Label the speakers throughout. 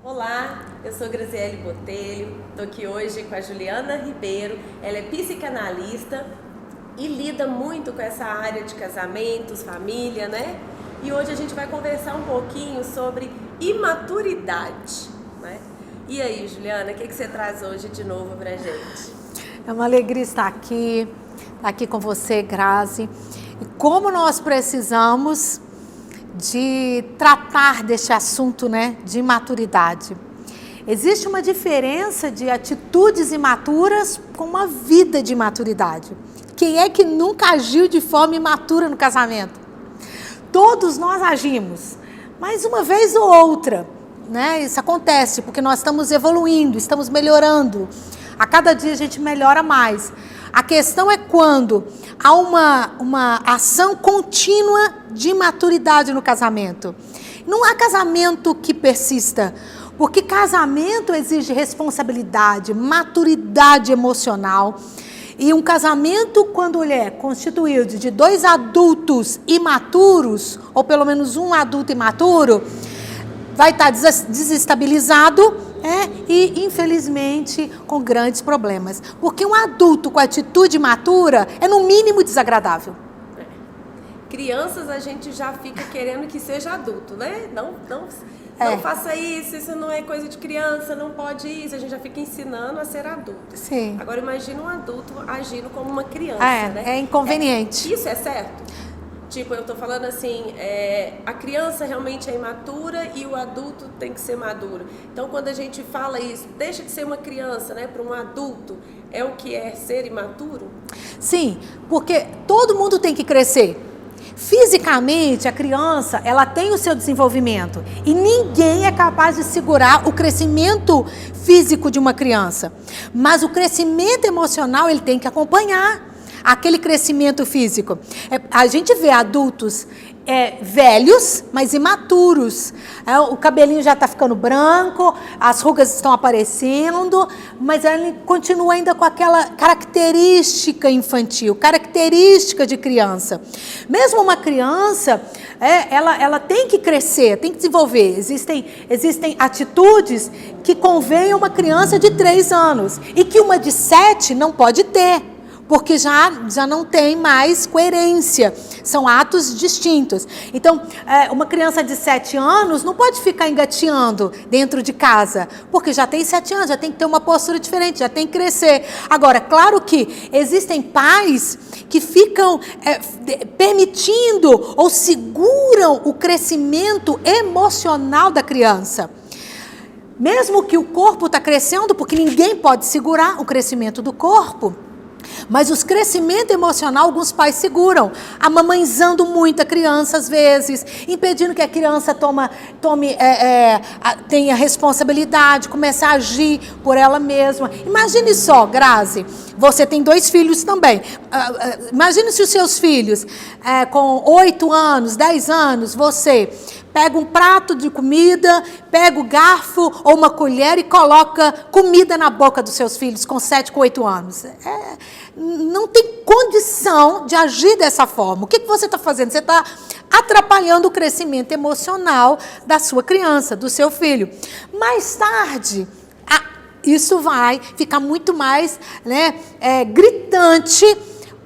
Speaker 1: Olá, eu sou Graziele Botelho, estou aqui hoje com a Juliana Ribeiro, ela é psicanalista e lida muito com essa área de casamentos, família, né? E hoje a gente vai conversar um pouquinho sobre imaturidade, né? E aí, Juliana, o que você traz hoje de novo pra gente?
Speaker 2: É uma alegria estar aqui com você, Grazi. E como nós precisamos de tratar deste assunto, né, de imaturidade. Existe uma diferença de atitudes imaturas com uma vida de imaturidade. Quem é que nunca agiu de forma imatura no casamento? Todos nós agimos, mas uma vez ou outra, né? Isso acontece porque nós estamos evoluindo, estamos melhorando. A cada dia a gente melhora mais. A questão é quando há uma ação contínua de maturidade no casamento. Não há casamento que persista, porque casamento exige responsabilidade, maturidade emocional. E um casamento, quando ele é constituído de dois adultos imaturos, ou pelo menos um adulto imaturo, vai estar desestabilizado, e infelizmente com grandes problemas. Porque um adulto com atitude imatura é no mínimo desagradável.
Speaker 1: Crianças a gente já fica querendo que seja adulto, né? Não faça isso não é coisa de criança, não pode isso. A gente já fica ensinando a ser adulto.
Speaker 2: Sim.
Speaker 1: Agora imagina um adulto agindo como uma criança, né?
Speaker 2: É inconveniente.
Speaker 1: Isso é certo? Tipo, eu tô falando assim, a criança realmente é imatura e o adulto tem que ser maduro. Então, quando a gente fala isso, deixa de ser uma criança, né, para um adulto, é o que é ser imaturo?
Speaker 2: Sim, porque todo mundo tem que crescer. Fisicamente, a criança, ela tem o seu desenvolvimento e ninguém é capaz de segurar o crescimento físico de uma criança. Mas o crescimento emocional, ele tem que acompanhar aquele crescimento físico. A gente vê adultos velhos, mas imaturos. O cabelinho já está ficando branco, as rugas estão aparecendo, mas ele continua ainda com aquela característica infantil, característica de criança. Mesmo uma criança, ela tem que crescer, tem que desenvolver. Existem atitudes que convém a uma criança de 3 anos e que uma de 7 não pode ter. Porque já não tem mais coerência, são atos distintos. Então, uma criança de 7 anos não pode ficar engateando dentro de casa, porque já tem 7 anos, já tem que ter uma postura diferente, já tem que crescer. Agora, claro que existem pais que ficam permitindo ou seguram o crescimento emocional da criança. Mesmo que o corpo está crescendo, porque ninguém pode segurar o crescimento do corpo. Mas os crescimento emocional, alguns pais seguram, amamãezando muito a criança às vezes, impedindo que a criança tenha responsabilidade, comece a agir por ela mesma. Imagine só, Grazi, você tem 2 filhos também. Imagine se os seus filhos, com 8 anos, 10 anos, você pega um prato de comida, pega o garfo ou uma colher e coloca comida na boca dos seus filhos com 7, com 8 anos. Não tem condição de agir dessa forma. O que você está fazendo? Você está atrapalhando o crescimento emocional da sua criança, do seu filho. Mais tarde, isso vai ficar muito mais, gritante,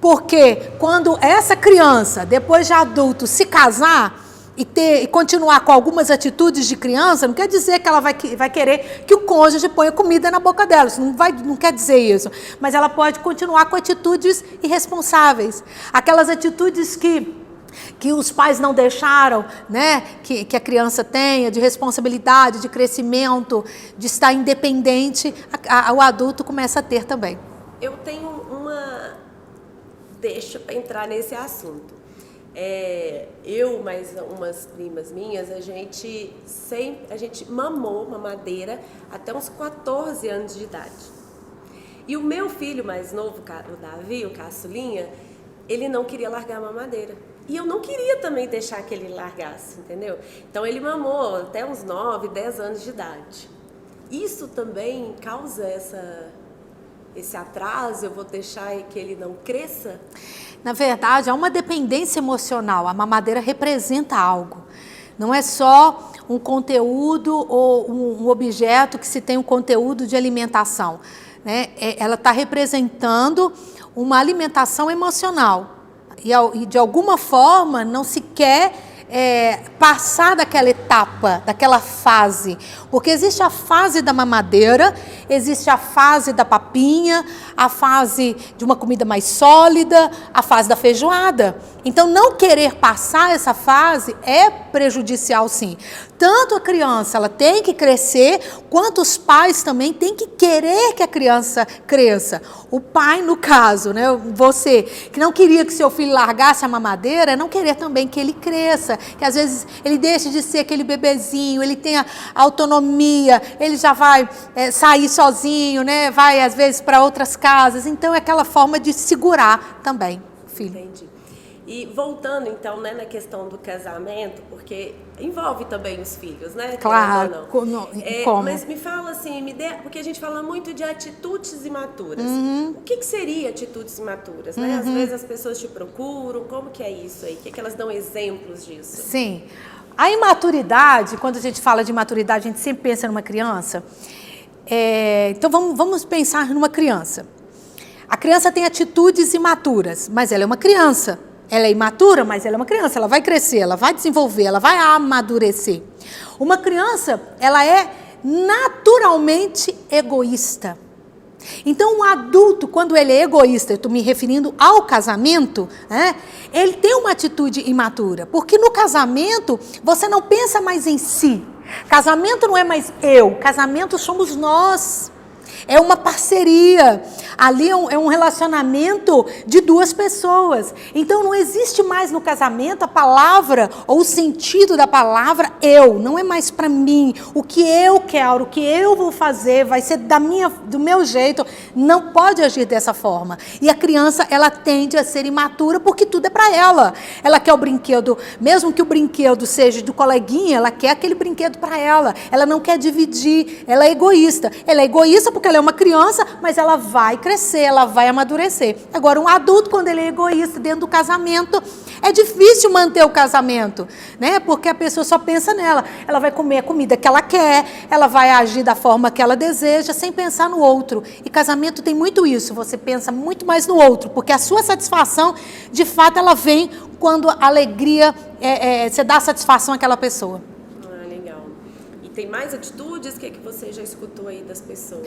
Speaker 2: porque quando essa criança, depois de adulto, se casar e continuar com algumas atitudes de criança, não quer dizer que ela vai querer que o cônjuge ponha comida na boca dela. Isso não quer dizer isso. Mas ela pode continuar com atitudes irresponsáveis. Aquelas atitudes que os pais não deixaram, né, que a criança tenha, de responsabilidade, de crescimento, de estar independente, o adulto começa a ter também.
Speaker 1: Eu tenho deixa para entrar nesse assunto. Eu, mais umas primas minhas, a gente mamou mamadeira até uns 14 anos de idade. E o meu filho mais novo, o Davi, o caçulinha, ele não queria largar a mamadeira. E eu não queria também deixar que ele largasse, entendeu? Então ele mamou até uns 9, 10 anos de idade. Isso também causa esse atraso? Eu vou deixar que ele não cresça?
Speaker 2: Na verdade, há uma dependência emocional. A mamadeira representa algo. Não é só um conteúdo ou um objeto que se tem um conteúdo de alimentação, né? Ela está representando uma alimentação emocional. E de alguma forma não se quer passar daquela etapa, daquela fase. Porque existe a fase da mamadeira, existe a fase da papinha, a fase de uma comida mais sólida, a fase da feijoada. Então, não querer passar essa fase é prejudicial, sim. Tanto a criança, ela tem que crescer, quanto os pais também têm que querer que a criança cresça. O pai, no caso, né, você que não queria que seu filho largasse a mamadeira, não querer também que ele cresça, que às vezes ele deixe de ser aquele bebezinho, ele tenha autonomia, ele já vai sair sozinho, né, vai às vezes para outras casas. Então, é aquela forma de segurar também, filho.
Speaker 1: Entendi. E voltando, então, né, na questão do casamento, porque envolve também os filhos, né?
Speaker 2: Claro. Como?
Speaker 1: Mas me fala assim, porque a gente fala muito de atitudes imaturas. O que seria atitudes imaturas, né? Às vezes as pessoas te procuram, como que é isso aí? O que elas dão exemplos disso?
Speaker 2: Sim. A imaturidade, quando a gente fala de imaturidade, a gente sempre pensa numa criança. Então, vamos pensar numa criança. A criança tem atitudes imaturas, mas ela é uma criança. Ela é imatura, mas ela é uma criança, ela vai crescer, ela vai desenvolver, ela vai amadurecer. Uma criança, ela é naturalmente egoísta. Então, um adulto, quando ele é egoísta, eu estou me referindo ao casamento, né, ele tem uma atitude imatura. Porque no casamento, você não pensa mais em si. Casamento não é mais eu, casamento somos nós. É uma parceria, ali é um relacionamento de duas pessoas. Então não existe mais no casamento a palavra ou o sentido da palavra eu, não é mais para mim, o que eu quero, o que eu vou fazer, vai ser do meu jeito, não pode agir dessa forma. E a criança, ela tende a ser imatura porque tudo é para ela. Ela quer o brinquedo, mesmo que o brinquedo seja do coleguinha, ela quer aquele brinquedo para ela, ela não quer dividir, ela é egoísta porque ela é uma criança, mas ela vai crescer, ela vai amadurecer. Agora, um adulto, quando ele é egoísta dentro do casamento, é difícil manter o casamento, né? Porque a pessoa só pensa nela. Ela vai comer a comida que ela quer, ela vai agir da forma que ela deseja, sem pensar no outro. E casamento tem muito isso, você pensa muito mais no outro, porque a sua satisfação, de fato, ela vem quando a alegria, você dá satisfação àquela pessoa.
Speaker 1: Tem mais atitudes? O que você já escutou aí das pessoas?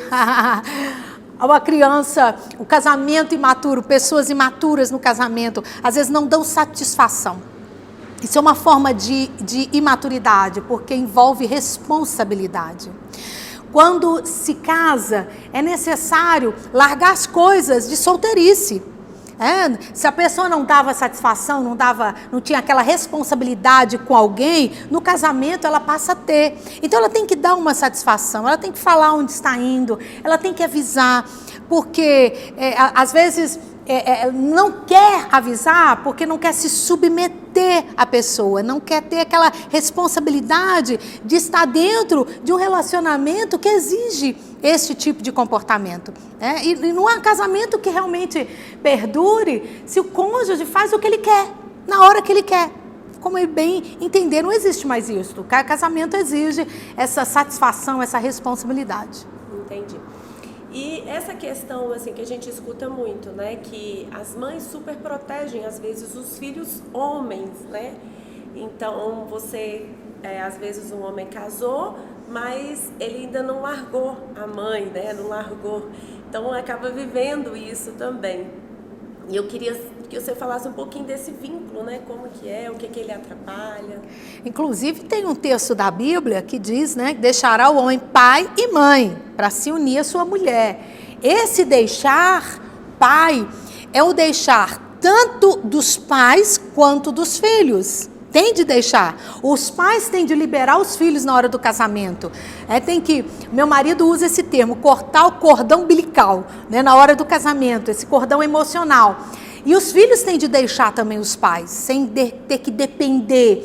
Speaker 2: Uma criança, o casamento imaturo, pessoas imaturas no casamento, às vezes não dão satisfação. Isso é uma forma de imaturidade, porque envolve responsabilidade. Quando se casa, é necessário largar as coisas de solteirice. Se a pessoa não dava satisfação, não tinha aquela responsabilidade com alguém, no casamento ela passa a ter. Então ela tem que dar uma satisfação, ela tem que falar onde está indo, ela tem que avisar, porque às vezes não quer avisar porque não quer se submeter à pessoa, não quer ter aquela responsabilidade de estar dentro de um relacionamento que exige este tipo de comportamento. E não há casamento que realmente perdure se o cônjuge faz o que ele quer, na hora que ele quer. Como ele bem entender, não existe mais isso. O casamento exige essa satisfação, essa responsabilidade.
Speaker 1: Entendi. E essa questão assim, que a gente escuta muito, né, que as mães super protegem, às vezes, os filhos homens, né? Então, às vezes, um homem casou, mas ele ainda não largou a mãe, né? Não largou. Então, acaba vivendo isso também. E eu queria que você falasse um pouquinho desse vínculo, né? Como que é, o que ele atrapalha.
Speaker 2: Inclusive, tem um texto da Bíblia que diz, né, que deixará o homem pai e mãe para se unir à sua mulher. Esse deixar pai é o deixar tanto dos pais quanto dos filhos. Tem de deixar. Os pais têm de liberar os filhos na hora do casamento. Meu marido usa esse termo, cortar o cordão umbilical, né, na hora do casamento, esse cordão emocional. E os filhos têm de deixar também os pais, sem ter que depender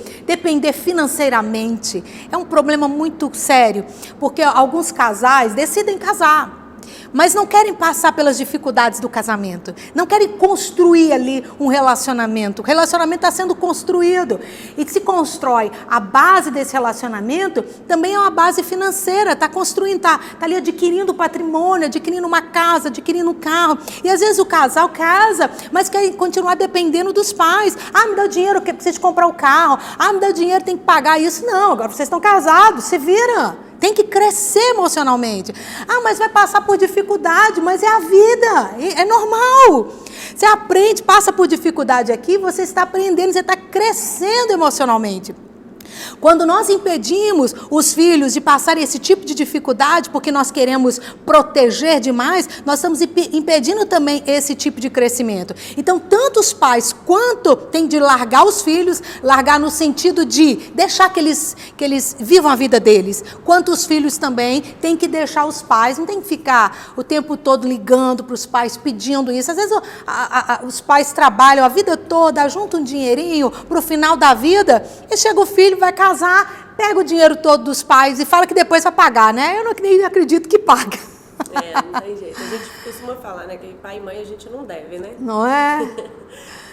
Speaker 2: financeiramente. É um problema muito sério, porque alguns casais decidem casar. mas não querem passar pelas dificuldades do casamento. Não querem construir ali um relacionamento. O relacionamento está sendo construído. E que se constrói a base desse relacionamento também é uma base financeira. Está construindo, está ali adquirindo patrimônio, adquirindo uma casa, adquirindo um carro. E às vezes o casal casa, mas quer continuar dependendo dos pais. Me dá o dinheiro, eu preciso comprar o carro. Me dá o dinheiro, tem que pagar isso. Não, agora vocês estão casados, se vira. Tem que crescer emocionalmente. Mas vai passar por dificuldade, mas é a vida, é normal. Você aprende, passa por dificuldade aqui, você está aprendendo, você está crescendo emocionalmente. Quando nós impedimos os filhos de passar esse tipo de dificuldade, porque nós queremos proteger demais, nós estamos impedindo também esse tipo de crescimento. Então, tanto os pais quanto têm de largar os filhos, largar no sentido de deixar que eles vivam a vida deles, quanto os filhos também têm que deixar os pais, não tem que ficar o tempo todo ligando para os pais, pedindo isso. Às vezes os pais trabalham a vida toda, juntam um dinheirinho para o final da vida, e chega o filho, vai casar, pega o dinheiro todo dos pais e fala que depois vai pagar, né? Eu não acredito que paga.
Speaker 1: Não tem jeito. A gente costuma falar, né, que pai e mãe a gente não deve, né?
Speaker 2: Não é?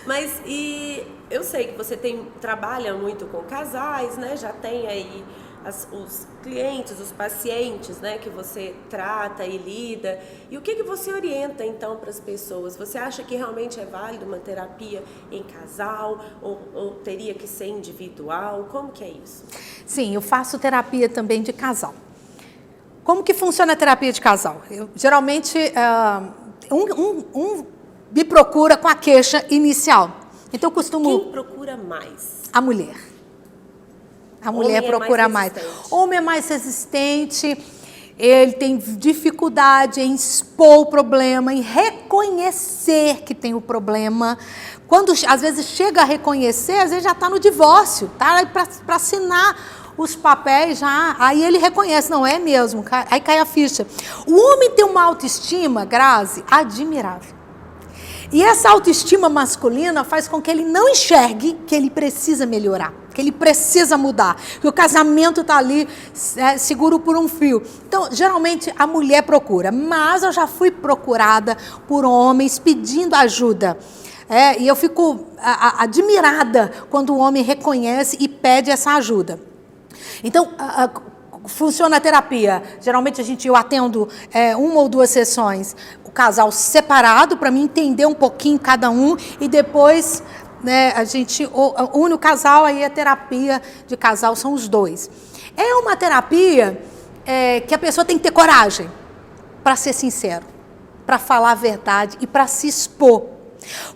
Speaker 1: Mas, e eu sei que você trabalha muito com casais, né? Já tem aí os clientes, os pacientes, né, que você trata e lida. E o que você orienta, então, para as pessoas? Você acha que realmente é válido uma terapia em casal ou teria que ser individual? Como que é isso?
Speaker 2: Sim, eu faço terapia também de casal. Como que funciona a terapia de casal? Geralmente, um me procura com a queixa inicial. Então, eu costumo...
Speaker 1: Quem procura mais?
Speaker 2: A mulher. A mulher procura mais. Homem é mais resistente, ele tem dificuldade em expor o problema, em reconhecer que tem o problema. Quando às vezes chega a reconhecer, às vezes já está no divórcio, tá? Para assinar os papéis já, aí ele reconhece, não é mesmo, aí cai a ficha. O homem tem uma autoestima, Grazi, admirável. E essa autoestima masculina faz com que ele não enxergue que ele precisa melhorar, que ele precisa mudar, que o casamento está ali seguro por um fio. Então, geralmente, a mulher procura, mas eu já fui procurada por homens pedindo ajuda. E eu fico admirada quando o homem reconhece e pede essa ajuda. Então, funciona a terapia. Geralmente eu atendo 1 ou 2 sessões, o casal separado, para mim entender um pouquinho cada um, e depois, né, a gente une o casal, aí a terapia de casal são os 2. É uma terapia que a pessoa tem que ter coragem para ser sincero, para falar a verdade e para se expor.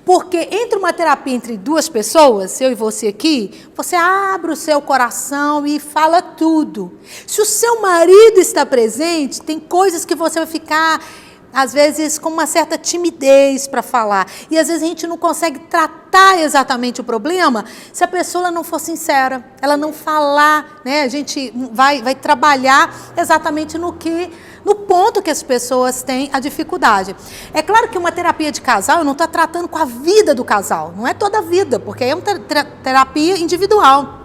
Speaker 2: Porque entre uma terapia entre 2 pessoas, eu e você aqui, você abre o seu coração e fala tudo. Se o seu marido está presente, tem coisas que você vai ficar, às vezes, com uma certa timidez para falar. E às vezes a gente não consegue tratar exatamente o problema se a pessoa não for sincera, ela não falar, né? A gente vai trabalhar exatamente no ponto que as pessoas têm a dificuldade. É claro que uma terapia de casal, eu não estou tratando com a vida do casal, não é toda a vida, porque é uma terapia individual.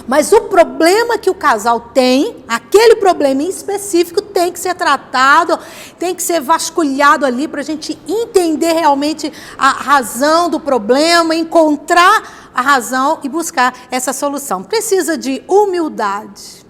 Speaker 2: Mas o problema que o casal tem, aquele problema em específico, tem que ser tratado, tem que ser vasculhado ali para a gente entender realmente a razão do problema, encontrar a razão e buscar essa solução. Precisa de humildade,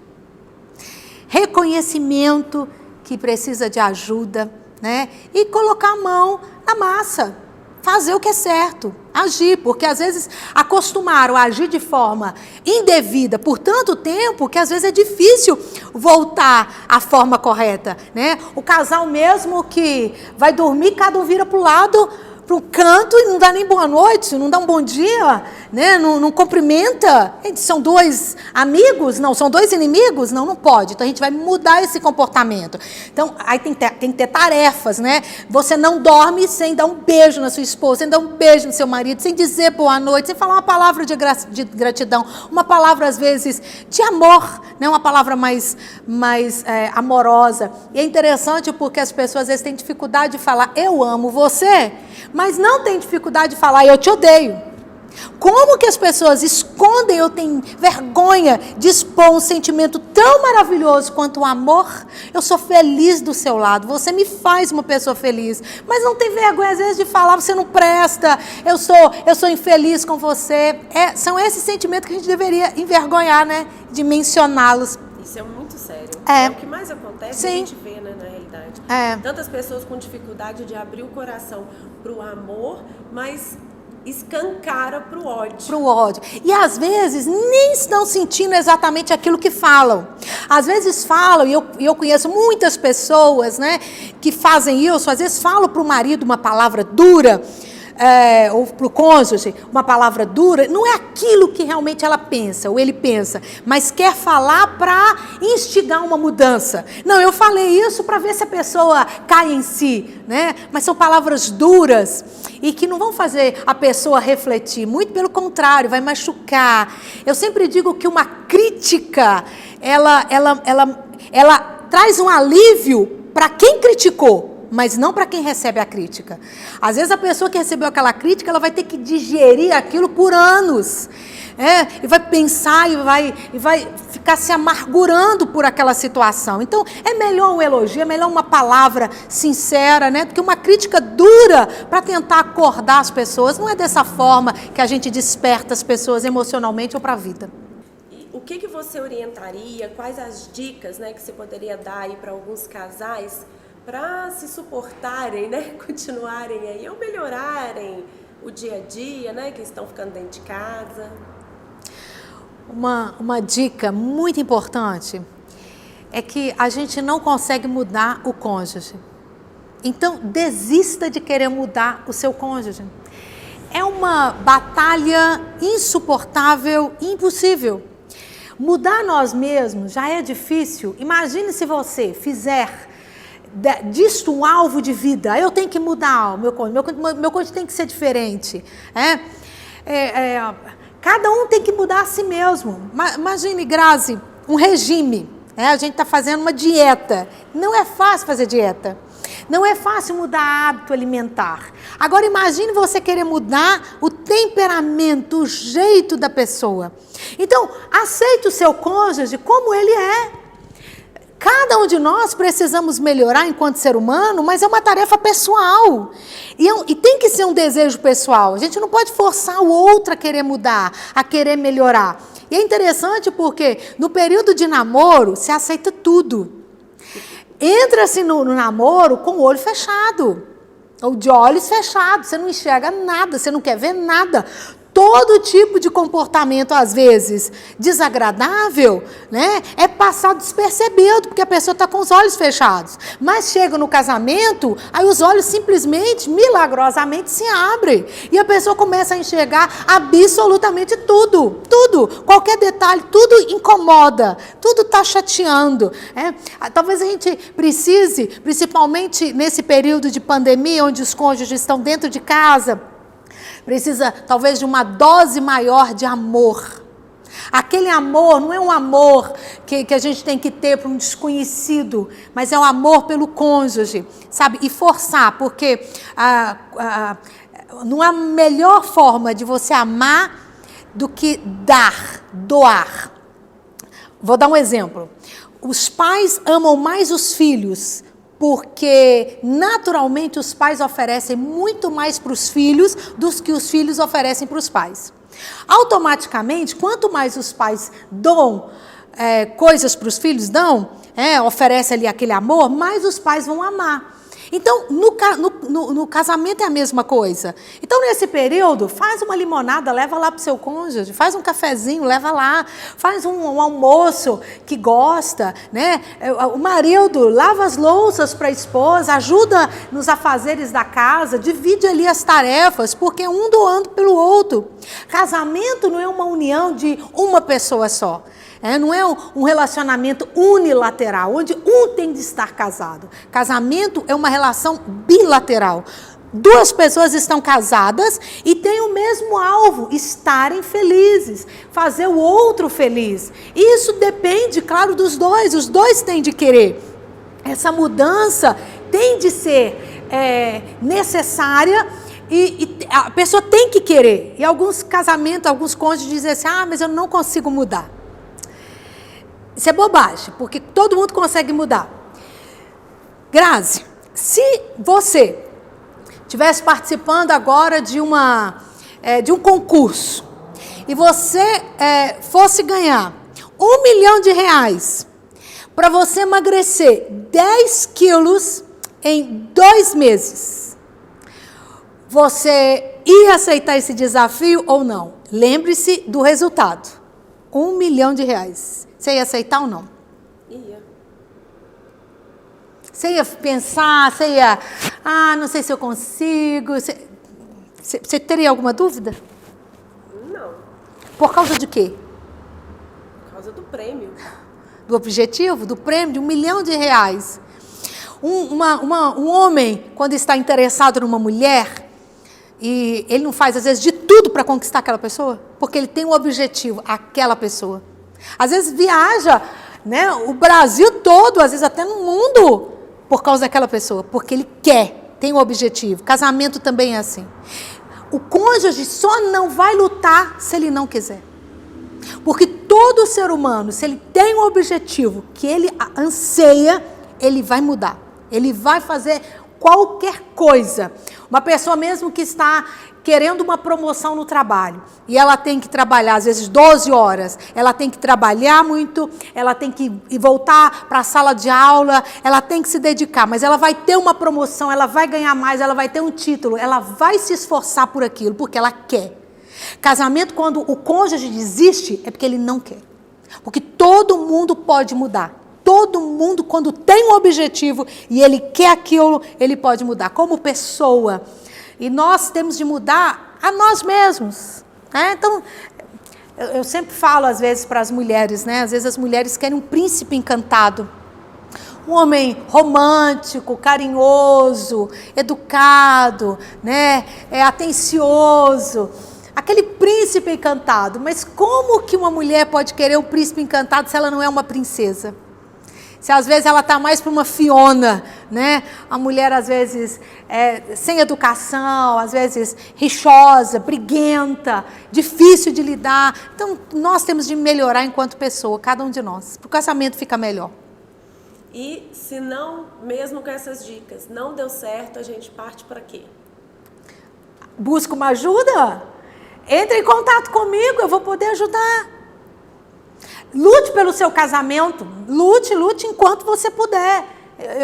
Speaker 2: reconhecimento que precisa de ajuda, né? E colocar a mão na massa, fazer o que é certo, agir, porque às vezes acostumaram a agir de forma indevida por tanto tempo que às vezes é difícil voltar à forma correta, né? O casal mesmo que vai dormir, cada um vira para o lado, para um canto, e não dá nem boa noite, não dá um bom dia, né? Não cumprimenta. São 2 amigos? Não. São 2 inimigos? Não pode. Então a gente vai mudar esse comportamento. Então aí tem que ter tarefas, né? Você não dorme sem dar um beijo na sua esposa, sem dar um beijo no seu marido, sem dizer boa noite, sem falar uma palavra de gratidão, uma palavra às vezes de amor, né? Uma palavra mais amorosa. E é interessante porque as pessoas às vezes têm dificuldade de falar eu amo você, mas não tem dificuldade de falar eu te odeio. Como que as pessoas escondem ou têm vergonha de expor um sentimento tão maravilhoso quanto o amor? Eu sou feliz do seu lado, você me faz uma pessoa feliz, mas não tem vergonha às vezes de falar, você não presta, eu sou infeliz com você. São esses sentimentos que a gente deveria envergonhar, né? De mencioná-los.
Speaker 1: Isso é muito sério.
Speaker 2: É
Speaker 1: O que mais acontece,
Speaker 2: Sim.
Speaker 1: a gente vê, né, na realidade. Tantas pessoas com dificuldade de abrir o coração para o amor, mas escancara para o ódio.
Speaker 2: Para o ódio. E às vezes nem estão sentindo exatamente aquilo que falam. Às vezes falam, e eu conheço muitas pessoas, né, que fazem isso, às vezes falam para o marido uma palavra dura, ou para o cônjuge, uma palavra dura, não é aquilo que realmente ela pensa, ou ele pensa, mas quer falar para instigar uma mudança. Não, eu falei isso para ver se a pessoa cai em si, né? Mas são palavras duras e que não vão fazer a pessoa refletir, muito pelo contrário, vai machucar. Eu sempre digo que uma crítica, ela traz um alívio para quem criticou, mas não para quem recebe a crítica. Às vezes a pessoa que recebeu aquela crítica, ela vai ter que digerir aquilo por anos. E vai pensar e vai ficar se amargurando por aquela situação. Então, é melhor um elogio, é melhor uma palavra sincera, né, do que uma crítica dura para tentar acordar as pessoas. Não é dessa forma que a gente desperta as pessoas emocionalmente ou para a vida.
Speaker 1: O que você orientaria, quais as dicas, né, que você poderia dar aí para alguns casais para se suportarem, né, continuarem aí ou melhorarem o dia a dia, né, que estão ficando dentro de casa?
Speaker 2: Uma dica muito importante é que a gente não consegue mudar o cônjuge. Então, desista de querer mudar o seu cônjuge. É uma batalha insuportável, impossível. Mudar nós mesmos já é difícil. Imagine se você fizer disto um alvo de vida. Eu tenho que mudar o meu cônjuge tem que ser diferente. Cada um tem que mudar a si mesmo. Imagine, Grazi, um regime. A gente está fazendo uma dieta. Não é fácil fazer dieta. Não é fácil mudar hábito alimentar. Agora imagine você querer mudar o temperamento, o jeito da pessoa. Então, aceite o seu cônjuge como ele é. Cada um de nós precisamos melhorar enquanto ser humano, mas é uma tarefa pessoal. E tem que ser um desejo pessoal. A gente não pode forçar o outro a querer mudar, a querer melhorar. E é interessante porque no período de namoro se aceita tudo. Entra-se no namoro com o olho fechado, ou de olhos fechados, você não enxerga nada, você não quer ver nada. Todo tipo de comportamento, às vezes, desagradável, né, é passado despercebido, porque a pessoa está com os olhos fechados. Mas chega no casamento, aí os olhos simplesmente, milagrosamente, se abrem. E a pessoa começa a enxergar absolutamente tudo. Tudo, qualquer detalhe, tudo incomoda, tudo está chateando. Talvez a gente precise, principalmente nesse período de pandemia, onde os cônjuges estão dentro de casa, precisa talvez de uma dose maior de amor. Aquele amor não é um amor que a gente tem que ter para um desconhecido, mas é um amor pelo cônjuge, sabe? E forçar, porque não há melhor forma de você amar do que doar. Vou dar um exemplo. Os pais amam mais os filhos, porque naturalmente os pais oferecem muito mais para os filhos do que os filhos oferecem para os pais. Automaticamente, quanto mais os pais dão coisas para os filhos, oferece ali aquele amor, mais os pais vão amar. Então, no casamento é a mesma coisa. Então, nesse período, faz uma limonada, leva lá para o seu cônjuge, faz um cafezinho, leva lá, faz um almoço que gosta, né? O marido lava as louças para a esposa, ajuda nos afazeres da casa, divide ali as tarefas, porque é um doando pelo outro. Casamento não é uma união de uma pessoa só. Não é um relacionamento unilateral, onde um tem de estar casado. Casamento é uma relação bilateral. Duas pessoas estão casadas e têm o mesmo alvo, estarem felizes, fazer o outro feliz. Isso depende, claro, dos dois. Os dois têm de querer. Essa mudança tem de ser necessária E a pessoa tem que querer. E alguns casamentos, alguns cônjuges dizem assim, mas eu não consigo mudar. Isso é bobagem, porque todo mundo consegue mudar. Grazi, se você estivesse participando agora de um concurso e você fosse ganhar R$1 milhão para você emagrecer 10 quilos em 2 meses, você ia aceitar esse desafio ou não? Lembre-se do resultado. R$1 milhão. Você ia aceitar ou não?
Speaker 1: Ia.
Speaker 2: Você ia pensar, você ia... não sei se eu consigo. Você teria alguma dúvida?
Speaker 1: Não.
Speaker 2: Por causa de quê?
Speaker 1: Por causa do prêmio.
Speaker 2: Do objetivo, do prêmio de R$1 milhão. Um homem, quando está interessado numa mulher, e ele não faz, às vezes, de tudo para conquistar aquela pessoa, porque ele tem um objetivo, aquela pessoa. Às vezes viaja, né, o Brasil todo, às vezes até no mundo, por causa daquela pessoa, porque ele quer, tem um objetivo. Casamento também é assim. O cônjuge só não vai lutar se ele não quiser. Porque todo ser humano, se ele tem um objetivo que ele anseia, ele vai mudar. Ele vai fazer qualquer coisa. Uma pessoa mesmo que está querendo uma promoção no trabalho, e ela tem que trabalhar, às vezes, 12 horas, ela tem que trabalhar muito, ela tem que voltar para a sala de aula, ela tem que se dedicar, mas ela vai ter uma promoção, ela vai ganhar mais, ela vai ter um título, ela vai se esforçar por aquilo, porque ela quer. Casamento, quando o cônjuge desiste, é porque ele não quer. Porque todo mundo pode mudar. Todo mundo, quando tem um objetivo e ele quer aquilo, ele pode mudar. Como pessoa. E nós temos de mudar a nós mesmos. Né? Então, eu sempre falo, às vezes, para as mulheres, né? Às vezes as mulheres querem um príncipe encantado. Um homem romântico, carinhoso, educado, né? Atencioso. Aquele príncipe encantado. Mas como que uma mulher pode querer um príncipe encantado se ela não é uma princesa? Se às vezes ela está mais para uma Fiona, né? A mulher às vezes sem educação, às vezes rixosa, briguenta, difícil de lidar. Então nós temos de melhorar enquanto pessoa, cada um de nós, para o casamento ficar melhor.
Speaker 1: E se não, mesmo com essas dicas, não deu certo, a gente parte para quê?
Speaker 2: Busca uma ajuda? Entre em contato comigo, eu vou poder ajudar. Lute pelo seu casamento, lute enquanto você puder.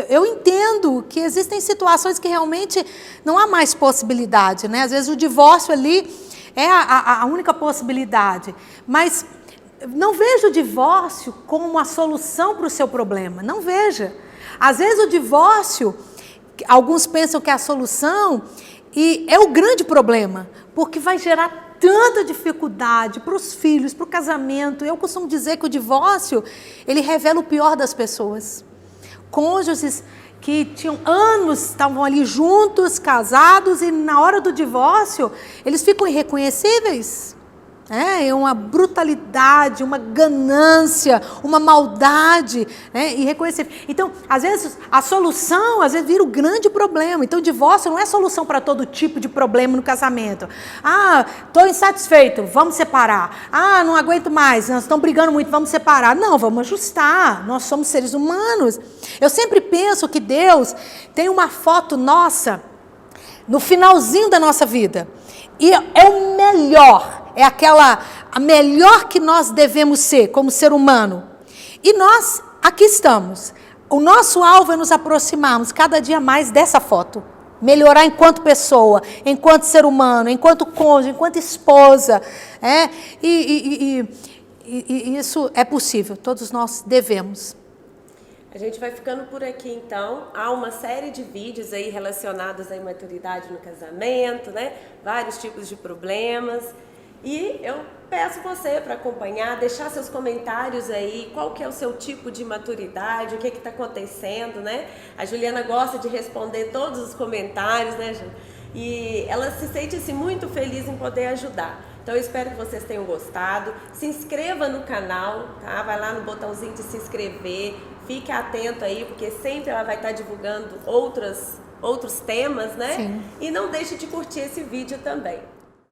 Speaker 2: Eu entendo que existem situações que realmente não há mais possibilidade, né? Às vezes o divórcio ali é a única possibilidade, mas não veja o divórcio como uma solução para o seu problema, não veja. Às vezes o divórcio, alguns pensam que é a solução e é o grande problema, porque vai gerar tanta dificuldade para os filhos, para o casamento. Eu costumo dizer que o divórcio, ele revela o pior das pessoas. Cônjuges que tinham anos, estavam ali juntos, casados, e na hora do divórcio, eles ficam irreconhecíveis. É uma brutalidade, uma ganância, uma maldade, né, irreconhecível. Então, às vezes, a solução, às vezes, vira o grande problema. Então, o divórcio não é solução para todo tipo de problema no casamento. Estou insatisfeito, vamos separar. Não aguento mais, nós estamos brigando muito, vamos separar. Não, vamos ajustar, nós somos seres humanos. Eu sempre penso que Deus tem uma foto nossa no finalzinho da nossa vida. E é o melhor. É a melhor que nós devemos ser como ser humano. E nós aqui estamos. O nosso alvo é nos aproximarmos cada dia mais dessa foto. Melhorar enquanto pessoa, enquanto ser humano, enquanto cônjuge, enquanto esposa. E isso é possível, todos nós devemos.
Speaker 1: A gente vai ficando por aqui, então. Há uma série de vídeos aí relacionados à imaturidade no casamento, né? Vários tipos de problemas. E eu peço você para acompanhar, deixar seus comentários aí, qual que é o seu tipo de maturidade, o que está acontecendo, né? A Juliana gosta de responder todos os comentários, né, Ju? E ela se sente assim, muito feliz em poder ajudar. Então eu espero que vocês tenham gostado. Se inscreva no canal, tá? Vai lá no botãozinho de se inscrever, fique atento aí, porque sempre ela vai estar divulgando outras outros temas, né?
Speaker 2: Sim.
Speaker 1: E não deixe de curtir esse vídeo também.